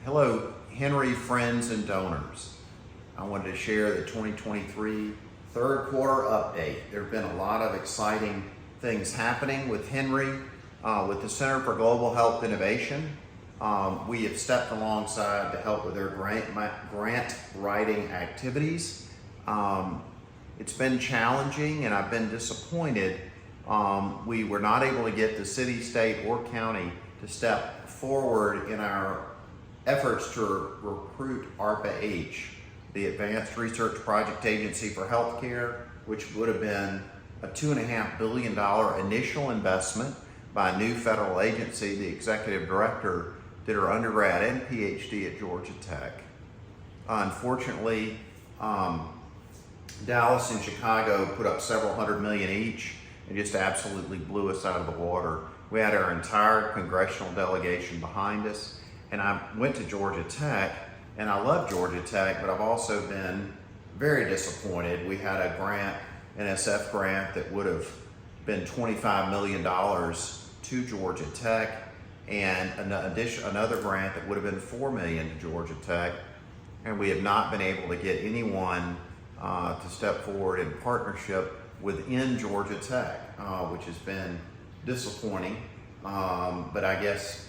Hello, HINRI friends and donors. I wanted to share the 2023 third quarter update. There have been a lot of exciting things happening with HINRI, with the Center for Global Health Innovation. We have stepped alongside to help with their grant writing activities. It's been challenging and I've been disappointed. We were not able to get the city, state, or county to step forward in our efforts to recruit ARPA-H, the Advanced Research Project Agency for Healthcare, which would have been a $2.5 billion initial investment by a new federal agency. The executive director did her undergrad and PhD at Georgia Tech. Unfortunately, Dallas and Chicago put up several $100 million each and just absolutely blew us out of the water. We had our entire congressional delegation behind us, and I went to Georgia Tech, and I love Georgia Tech, but I've also been very disappointed. We had a grant, an SF grant, that would have been $25 million to Georgia Tech, and another grant that would have been $4 million to Georgia Tech, and we have not been able to get anyone to step forward in partnership within Georgia Tech, which has been disappointing. But I guess,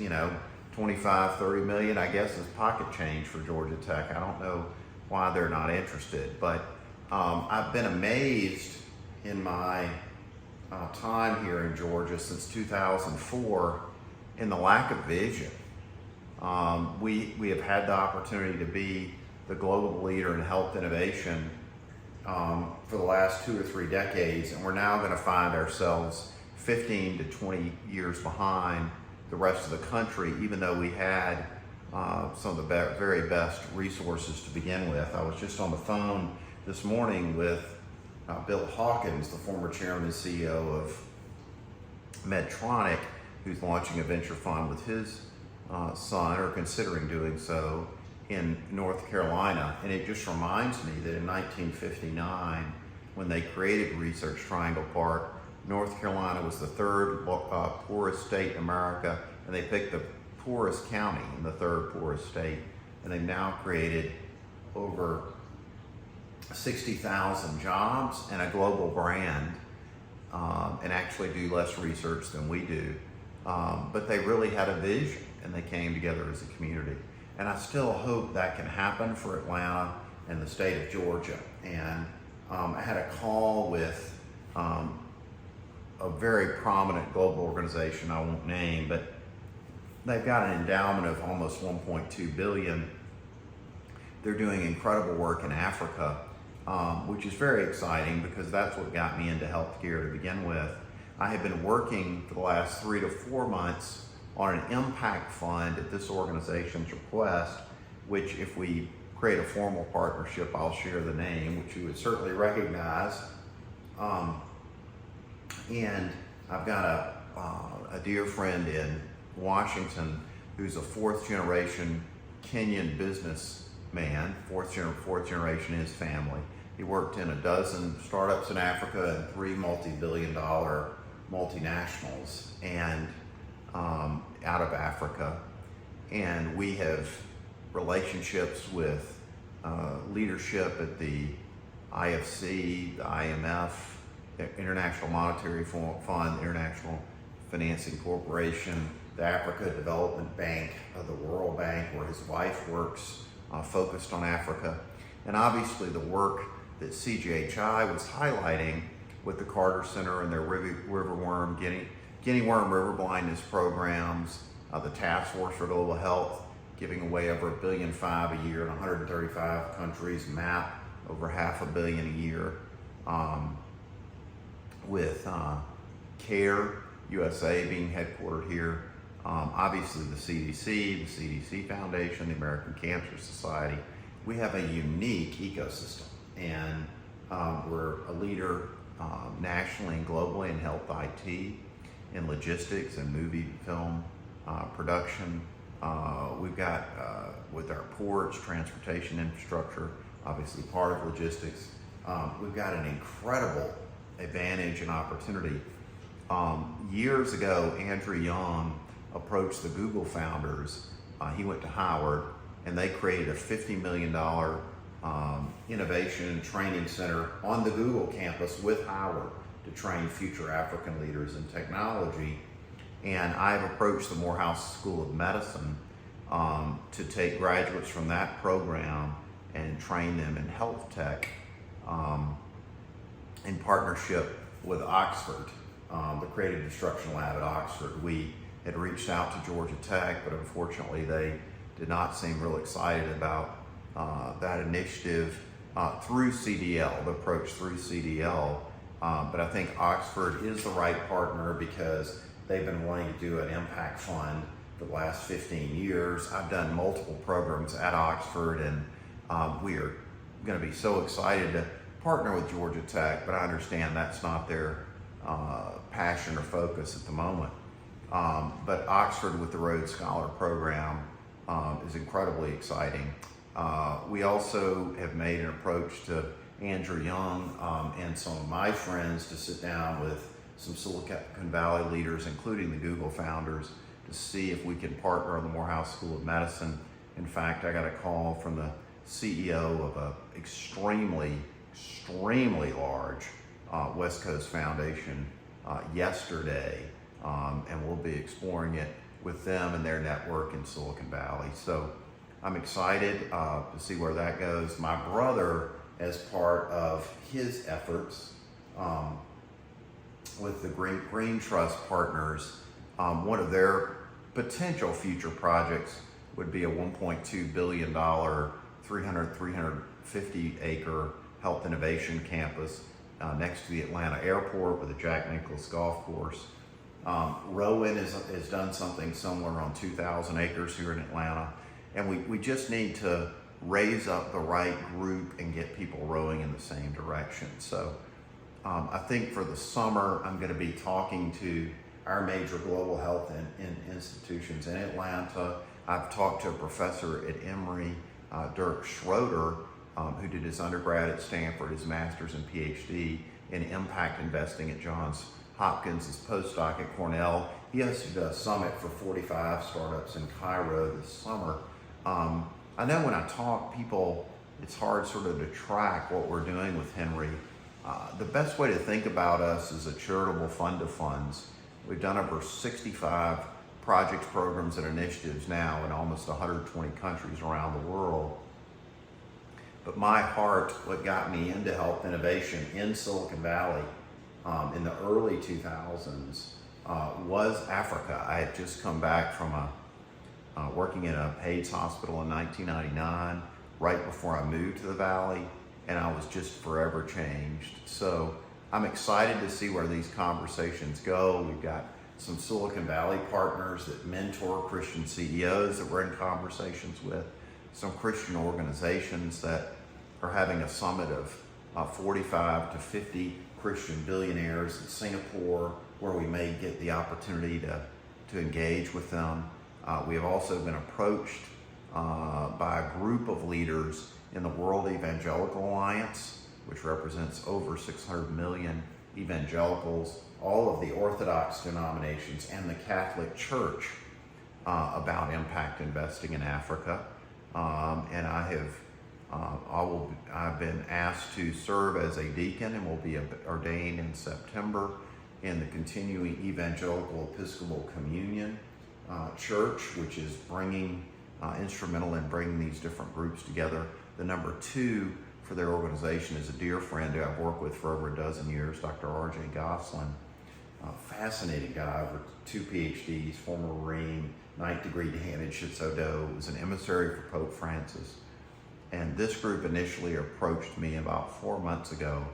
25, 30 million, I guess, is pocket change for Georgia Tech. I don't know why they're not interested, but I've been amazed in my time here in Georgia since 2004 in the lack of vision. We have had the opportunity to be the global leader in health innovation for the last 2 or 3 decades, and we're now going to find ourselves 15 to 20 years behind the rest of the country, even though we had some of the very best resources to begin with. I was just on the phone this morning with Bill Hawkins, the former chairman and CEO of Medtronic, who's launching a venture fund with his son, or considering doing so, in North Carolina. And it just reminds me that in 1959, when they created Research Triangle Park, North Carolina was the third poorest state in America, and they picked the poorest county in the third poorest state, and they've now created over 60,000 jobs and a global brand, and actually do less research than we do. But they really had a vision, and they came together as a community. And I still hope that can happen for Atlanta and the state of Georgia. And I had a call with a very prominent global organization I won't name, but they've got an endowment of almost 1.2 billion. They're doing incredible work in Africa, which is very exciting because that's what got me into healthcare to begin with. I have been working for the last 3 to 4 months on an impact fund at this organization's request, which, if we create a formal partnership, I'll share the name, which you would certainly recognize. And I've got a dear friend in Washington who's a 4th generation Kenyan businessman, 4th generation in his family. He worked in a dozen startups in Africa and 3 multi-billion-dollar multinationals and out of Africa. And we have relationships with leadership at the IFC, the IMF, International Monetary Fund, International Financing Corporation, the Africa Development Bank, the World Bank, where his wife works, focused on Africa. And obviously the work that CGHI was highlighting with the Carter Center and their riverworm, guinea worm river blindness programs, the Task Force for Global Health, giving away over $1.5 billion a year in 135 countries, MAP over $500 million a year, with CARE USA being headquartered here, obviously the CDC Foundation, the American Cancer Society. We have a unique ecosystem, and we're a leader nationally and globally in health IT, in logistics and movie film production. We've got, with our ports, transportation infrastructure, obviously part of logistics, we've got an incredible advantage and opportunity. Years ago, Andrew Young approached the Google founders. He went to Howard, and they created a $50 million innovation and training center on the Google campus with Howard to train future African leaders in technology. And I've approached the Morehouse School of Medicine to take graduates from that program and train them in health tech in partnership with Oxford, the Creative Destruction Lab at Oxford. We had reached out to Georgia Tech, but unfortunately they did not seem real excited about that initiative through CDL, the approach through CDL. But I think Oxford is the right partner because they've been wanting to do an impact fund for the last 15 years. I've done multiple programs at Oxford, and we are going to be so excited to partner with Georgia Tech, but I understand that's not their passion or focus at the moment. But Oxford with the Rhodes Scholar Program is incredibly exciting. We also have made an approach to Andrew Young and some of my friends to sit down with some Silicon Valley leaders, including the Google founders, to see if we can partner on the Morehouse School of Medicine. In fact, I got a call from the CEO of an extremely large West Coast foundation yesterday, and we'll be exploring it with them and their network in Silicon Valley. So I'm excited to see where that goes. My brother, as part of his efforts with the Green Trust Partners, one of their potential future projects would be a $1.2 billion, 350 acre health innovation campus next to the Atlanta airport with a Jack Nicklaus golf course. Rowan has done something similar on 2,000 acres here in Atlanta. And we just need to raise up the right group and get people rowing in the same direction. So I think for the summer, I'm going to be talking to our major global health institutions in Atlanta. I've talked to a professor at HINRI, Dirk Schroeder, who did his undergrad at Stanford, his master's and PhD in impact investing at Johns Hopkins, his postdoc at Cornell. He hosted a summit for 45 startups in Cairo this summer. I know when I talk, people, it's hard sort of to track what we're doing with HINRI. The best way to think about us is a charitable fund of funds. We've done over 65 projects, programs, and initiatives now in almost 120 countries around the world. But my heart, what got me into health innovation in Silicon Valley in the early 2000s was Africa. I had just come back from working in a AIDS hospital in 1999, right before I moved to the Valley, and I was just forever changed. So I'm excited to see where these conversations go. We've got some Silicon Valley partners that mentor Christian CEOs that we're in conversations with, some Christian organizations that are having a summit of 45 to 50 Christian billionaires in Singapore, where we may get the opportunity to engage with them. We have also been approached by a group of leaders in the World Evangelical Alliance, which represents over 600 million evangelicals, all of the Orthodox denominations, and the Catholic Church about impact investing in Africa. And I've been asked to serve as a deacon and will be ordained in September in the continuing Evangelical Episcopal Communion Church, which is instrumental in bringing these different groups together. The number 2 for their organization is a dear friend who I've worked with for over a dozen years, Dr. R.J. Gosselin. Fascinating guy with 2 PhDs, former Marine, 9th degree handed Schizo-Do, was an emissary for Pope Francis. And this group initially approached me about 4 months ago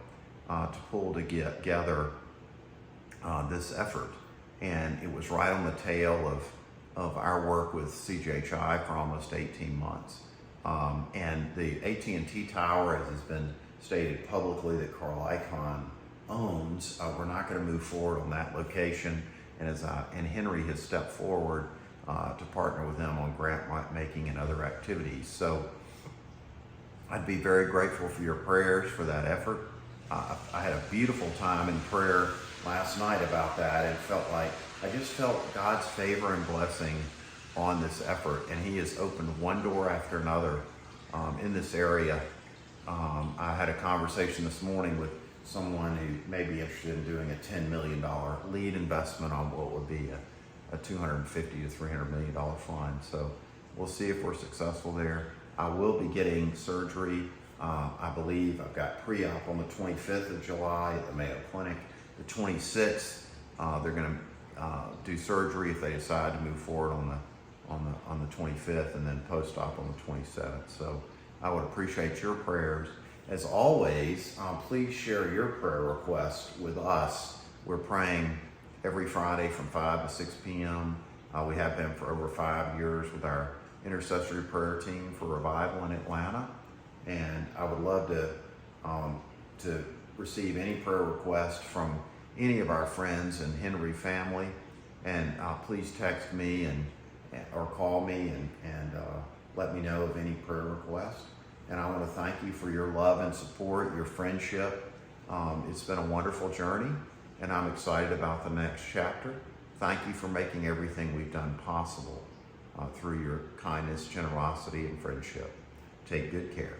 to pull together this effort. And it was right on the tail of our work with CJHI for almost 18 months. And the AT&T tower, as has been stated publicly that Carl Icahn owns, we're not going to move forward on that location. And HINRI has stepped forward to partner with them on grant making and other activities. So I'd be very grateful for your prayers for that effort. I had a beautiful time in prayer last night about that, and I just felt God's favor and blessing on this effort, and he has opened one door after another in this area. I had a conversation this morning with someone who may be interested in doing a $10 million lead investment on what would be a $250 to $300 million fund. So we'll see if we're successful there. I will be getting surgery. I believe I've got pre-op on the 25th of July at the Mayo Clinic. The 26th, they're going to do surgery if they decide to move forward on the 25th, and then post-op on the 27th. So I would appreciate your prayers. As always, please share your prayer requests with us. We're praying every Friday from 5 to 6 p.m. We have been for over 5 years with our intercessory prayer team for revival in Atlanta. And I would love to receive any prayer requests from any of our friends and HINRI family. And please text me or call me and let me know of any prayer requests. And I want to thank you for your love and support, your friendship. It's been a wonderful journey, and I'm excited about the next chapter. Thank you for making everything we've done possible through your kindness, generosity, and friendship. Take good care.